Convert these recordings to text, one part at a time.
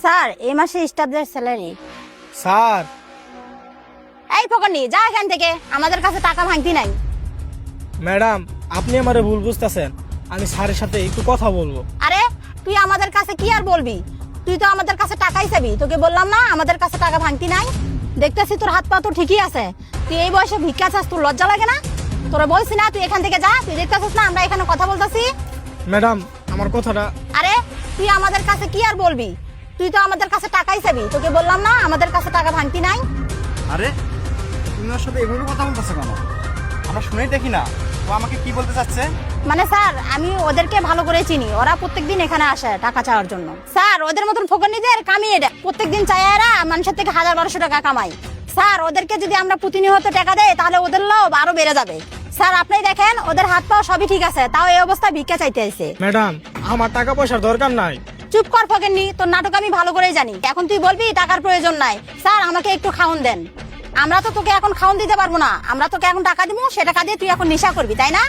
Sir এই মাসে স্টাফদের স্যালারি। স্যার এই ফকরনি যা এখান থেকে, আমাদের কাছে টাকা ভাঙতি নাই। ম্যাডাম আপনি আমারে ভুল বুঝতেছেন, আমি স্যারের সাথে একটু কথা বলবো। আরে তুই আমাদের কাছে কি আর বলবি, তুই তো আমাদের কাছে টাকাই চাবি। তোকে বললাম না আমাদের কাছে টাকা ভাঙতি নাই। দেখতেছি তোর হাত পা তো ঠিকই আছে, তুই এই বয়সে ভিক্ষা চাস, তোর লজ্জা লাগে না? তোরা বলছি না তুই এখান থেকে যা, তুই দেখতেছিস না আমরা এখানে কথা বলতেছি। ম্যাডাম আমার কথাটা। আরে তুই আমাদের কাছে কি আর বলবি, তুই তো আমাদের কাছে টাকাই চাবি। তোকে বললাম না আমাদের কাছে টাকা ভাঙতি নাই। আরে তুমি ওর সাথে এভাবে কথা বলতেছো কেন? আমরা শুনেই দেখি না ও আমাকে কি বলতে চাচ্ছে। মানে স্যার আমি ওদেরকে ভালো করে চিনি, ওরা প্রত্যেকদিন এখানে আসে টাকা চাওয়ার জন্য। স্যার ওদের মতন ফকরনিদের কামিয়ে এটা, প্রত্যেকদিন চাইয়ারা মানুষের থেকে 1000-1200 টাকা কামাই। স্যার ওদেরকে যদি আমরা প্রতিনিয়ত টাকা দেই তাহলে ওদের লোভ আরো বেড়ে যাবে। স্যার আপনি দেখেন ওদের হাত পা সবই ঠিক আছে, তাও এই অবস্থায় ভিক্ষা চাইতে আসে। ম্যাডাম আমার টাকা পয়সার দরকার নাই। চুপ কর ফকরনি, তোর নাটক আমি ভালো করেই জানি। এখন তুই বলবি টাকার প্রয়োজন নাই। স্যার আমাকে একটু খাওন দেন। আমরা তো তোকে এখন খাওন দিতে পারবো না, আমরা তোকে এখন টাকা দিব, সে টাকা দিয়ে তুই এখন নেশা করবি, তাই না?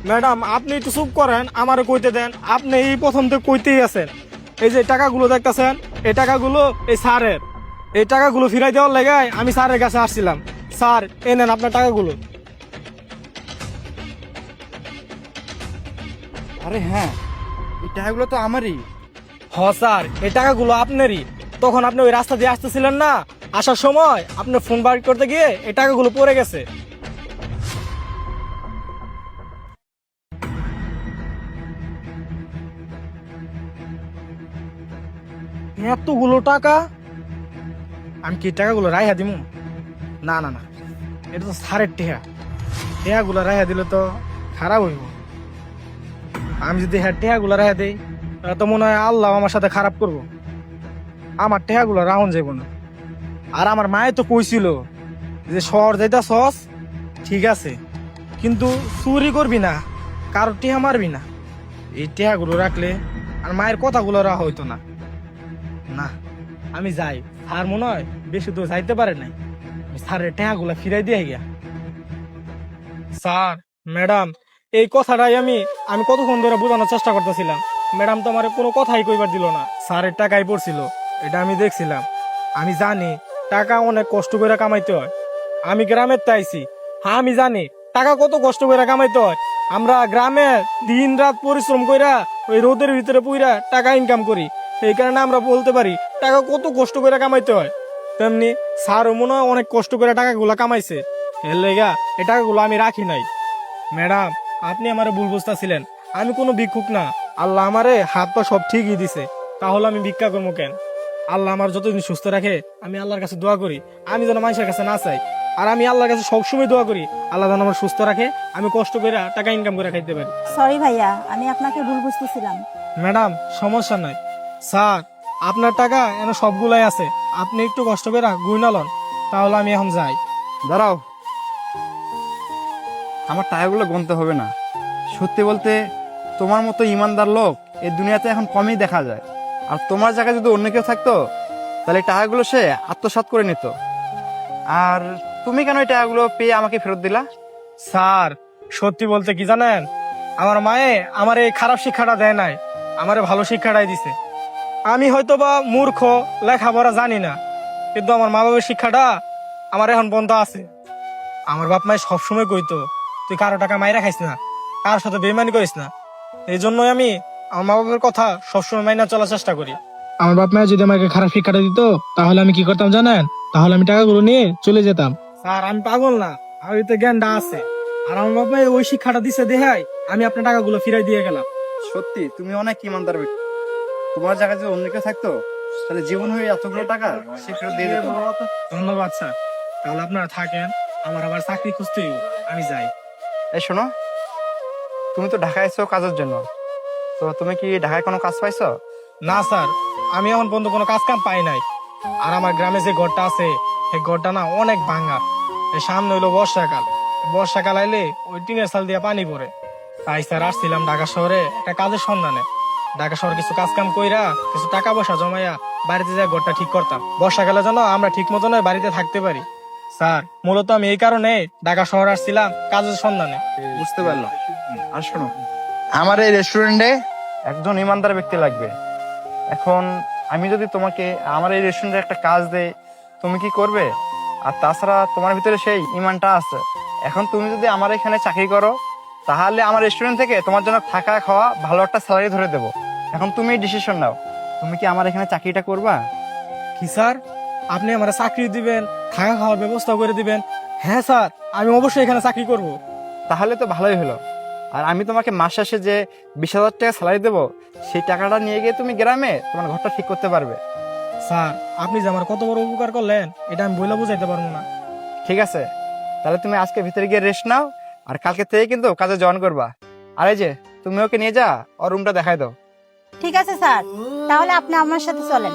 ম্যাডাম আপনি একটু চুপ করেন, আমারে কইতে দেন। আপনি এই প্রথম থেকে কইতেই আছেন। এই যে টাকাগুলো দেখতেছেন, এই টাকাগুলো এই স্যারের। এই টাকাগুলো ফিরাই দেওয়ার লেগে আমি স্যারের কাছে আসছিলাম। স্যার এই নেন আপনার টাকাগুলো। আরে হ্যাঁ, এই টাকাগুলো তো আমারই। হ স্যার এই টাকাগুলো আপনারই। তখন আপনি ওই রাস্তা দিয়ে আসতেছিলেন না, আসার সময় আপনার ফোন বার করতে গিয়ে এই টাকাগুলো পড়ে গেছে। এতগুলো টাকা আমি কি টাকাগুলো রাইহা দিমু? না না না, এটা তো স্যারের টেহা। টেহাগুলো রাইহা দিলে তো খারাপ হইব। আমি যদি হ্যাঁ টেহাগুলো রাইহা দিই তাহলে তো মনে হয় আল্লাহ আমার সাথে খারাপ করব। আমার টেহাগুলো রাউন যাইব না। আর আমার মায়ে তো কইছিল যে শহর যাইতা সস ঠিক আছে, কিন্তু চুরি করবি না, কারো টেহা মারবি না। এই টেহাগুলো রাখলে আর মায়ের কথাগুলো রাখা হইতো না। না আমি যাই, স্যার মনে হয় বেশি তো যাইতে পারে নাই। স্যারের টেহাগুলা ফিরাই দিয়ে গিয়া। স্যার ম্যাডাম এই কথাটাই আমি কতক্ষণ ধরে বোঝানোর চেষ্টা করতেছিলাম। ম্যাডাম তো আমার কোনো কথাই কইবার দিল না। স্যারের টাকাই পড়ছিল, এটা আমি দেখছিলাম। আমি জানি টাকা অনেক কষ্ট করে কামাইতে হয়। আমি গ্রামের তাইছি, হ্যাঁ আমি জানি টাকা কত কষ্ট করে কামাইতে হয়। আমরা গ্রামে দিন রাত পরিশ্রম কইরা ওই রোদের ভিতরে পুইরা টাকা ইনকাম করি। এই কারণে আমরা বলতে পারি টাকা কত কষ্ট করে কামাইতে হয়। তেমনি স্যারও মনে হয় অনেক কষ্ট করে টাকাগুলা কামাইছে। এর লেগা এই টাকাগুলো আমি রাখি নাই। ম্যাডাম আপনি আমারে ভুল বুঝতেছিলেন, আমি কোনো ভিক্ষুক না। আল্লাহ আমারে হাত পা সব ঠিকই দিছে, তাহলে আমি ভিক্ষা করবো কেন? আল্লাহ আমার যতদিন সুস্থ রাখে আমি আল্লাহর কাছে দোয়া করি আমি যেন মানুষের কাছে না চাই। আর আমি আল্লাহর কাছে সবসময় দোয়া করি আল্লাহ যেন আমার সুস্থ রাখে, আমি কষ্ট করে টাকা ইনকাম করে খাইতে পারি। সরি ভাইয়া, আমি আপনাকে ভুল বুঝতেছিলাম। ম্যাডাম সমস্যা নাই। স্যার আপনার টাকা এনে সবগুলাই আছে, আপনি একটু কষ্ট করে গুইনা লন, তাহলে আমি এখন যাই। দাঁড়াও, আমার টাকাগুলো গুনতে হবে না। সত্যি বলতে তোমার মতো ইমানদার লোক এই দুনিয়াতে এখন কমই দেখা যায়। আর তোমার জায়গায় যদি অন্য কেউ থাকতো তাহলে এই টাকাগুলো সে আত্মসাৎ করে নিত। আর তুমি কেন এই টাকাগুলো পেয়ে আমাকে ফেরত দিলা? স্যার সত্যি বলতে কি জানেন, আমার মায়ে আমার এই খারাপ শিক্ষাটা দেয় নাই, আমারে ভালো শিক্ষাটাই দিছে। আমি হয়তো বা মূর্খ, লেখাপড়া জানি না, কিন্তু আমার মা বাবার শিক্ষাটা আমার এখন বন্ধ আছে। আমার বাপ মায়ে সবসময় কইতো তুই কারো টাকা মাইরা খাইস না, কারোর সাথে বেইমানি করিস না। এই জন্যই আমি আমার মা বাবার কথা সবসময় মাইনা চলার চেষ্টা করি। আমার বাপ মায়ে যদি আমাকে খারাপ শিক্ষাটা দিত তাহলে আমি কি করতাম জানেন? তাহলে আমি টাকাগুলো নিয়ে চলে যেতাম। স্যার আমি পাগল না, আমার তো জ্ঞানটা আছে। আর আমার বাপ মায়ে ওই শিক্ষাটা দিছে দেখাই আমি আপনার টাকাগুলো ফিরাই দিয়ে গেলাম। সত্যি তুমি অনেক ইমানদার ব্যক্তি। তোমার জায়গায় যদি অন্য কেউ থাকতো তাহলে জীবন হয়ে এতগুলো টাকা সে ফেরত দিয়ে দিত। ধন্যবাদ স্যার, তাহলে আপনারা থাকেন, আমার আবার চাকরি খুঁজতে হইব, আমি যাই। এই শোনো, তুমি তো ঢাকায় এসো কাজের জন্য, তো তুমি কি ঢাকায় কোনো কাজ পাইছো? না স্যার, আমি এখন পর্যন্ত কোনো কাজ কাম পাই নাই। আর আমার গ্রামে যে ঘরটা আছে সেই ঘরটা না অনেক ভাঙা। এই সামনে হইলো বর্ষাকাল, বর্ষাকাল আইলে ওই টিনের চাল দিয়ে পানি পড়ে। তাই স্যার আসছিলাম ঢাকা শহরে একটা কাজের সন্ধানে। ঢাকা শহরে কিছু কাজ কাম কইরা কিছু টাকা পয়সা জমাইয়া বাড়িতে যায় ঘরটা ঠিক করতাম, বর্ষাকালে যেন আমরা ঠিক মতন বাড়িতে থাকতে পারি। স্যার মূলত আমি এই কারণে ঢাকা শহর আসছিলাম কাজের সন্ধানে। বুঝতে পারলাম। আর শোনো, আমার এই রেস্টুরেন্টে একজন ইমানদার ব্যক্তি লাগবে। এখন আমি যদি তোমাকে আমার এই রেস্টুরেন্টে একটা কাজ দেই, তুমি কি করবে? আর তাছাড়া তোমার ভিতরে সেই ইমানটা আছে। এখন তুমি যদি আমার এখানে চাকরি করো, তাহলে আমার রেস্টুরেন্ট থেকে তোমার জন্য থাকা খাওয়া ভালো একটা স্যালারি ধরে দেবো। এখন তুমি ডিসিশন নাও, তুমি কি আমার এখানে চাকরিটা করবা? কি স্যার, আপনি আমার চাকরি দিবেন, থাকা খাওয়ার ব্যবস্থা করে দিবেন? হ্যাঁ স্যার, আমি অবশ্যই এখানে চাকরি করব। তাহলে তো ভালোই হলো। আর আমি তোমাকে মাস শেষে যে 20,000 টাকা স্যালারি দেবো, সেই টাকাটা নিয়ে গিয়ে তুমি গ্রামে তোমার ঘরটা ঠিক করতে পারবে। স্যার, আপনি যে আমার কত বড় উপকার করলেন এটা আমি বইলা বুঝাইতে পারবো না। ঠিক আছে, তাহলে তুমি আজকে ভিতরে গিয়ে রেস্ট নাও, আর কালকে থেকে কিন্তু কাজে জয়েন করবা। আর এই যে তুমি ওকে নিয়ে যা, ওর রুমটা দেখাই দাও। ঠিক আছে স্যার, তাহলে আপনি আমার সাথে চলেন।